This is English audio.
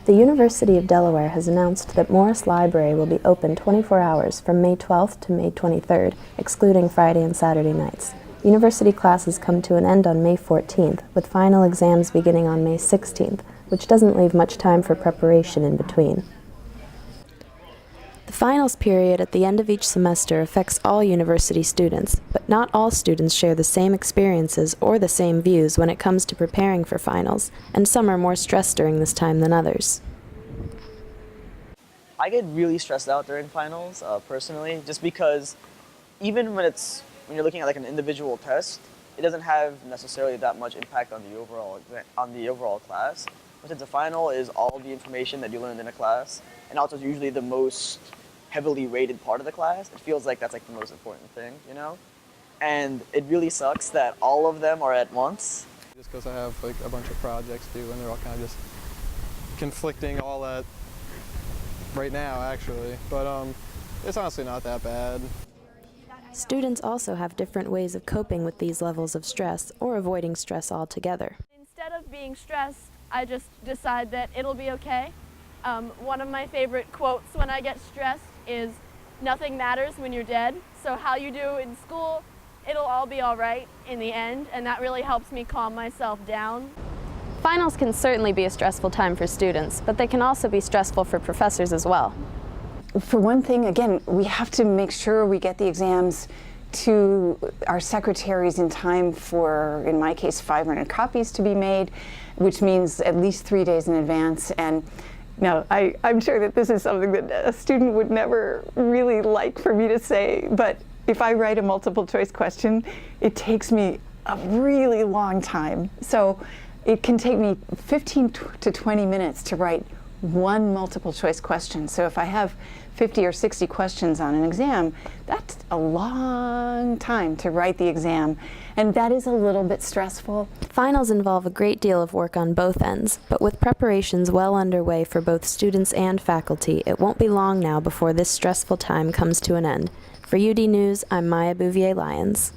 The University of Delaware has announced that Morris Library will be open 24 hours from May 12th to May 23rd, excluding Friday and Saturday nights. University classes come to an end on May 14th, with final exams beginning on May 16th, which doesn't leave much time for preparation in between. The finals period at the end of each semester affects all university students, but not all students share the same experiences or the same views when it comes to preparing for finals, and some are more stressed during this time than others. I get really stressed out during finals, personally, just because even when you're looking at like an individual test, it doesn't have necessarily that much impact on the overall class. But since a final is all the information that you learned in a class, and also usually the most heavily rated part of the class, it feels like that's like the most important thing, you know? And it really sucks that all of them are at once. Just because I have like a bunch of projects due and they're all kind of just conflicting all that right now, actually. But it's honestly not that bad. Students also have different ways of coping with these levels of stress or avoiding stress altogether. Instead of being stressed, I just decide that it'll be okay. One of my favorite quotes when I get stressed is, "Nothing matters when you're dead, so how you do in school, it'll all be all right in the end," and that really helps me calm myself down. Finals can certainly be a stressful time for students, but they can also be stressful for professors as well. For one thing, again, we have to make sure we get the exams to our secretaries in time for, in my case, 500 copies to be made, which means at least 3 days in advance. And now, I'm sure that this is something that a student would never really like for me to say, but if I write a multiple choice question, it takes me a really long time. So it can take me 15 to 20 minutes to write one multiple choice question. So if I have 50 or 60 questions on an exam, that's a long time to write the exam, and that is a little bit stressful. Finals involve a great deal of work on both ends, but with preparations well underway for both students and faculty, it won't be long now before this stressful time comes to an end. For UD News, I'm Maya Bouvier-Lyons.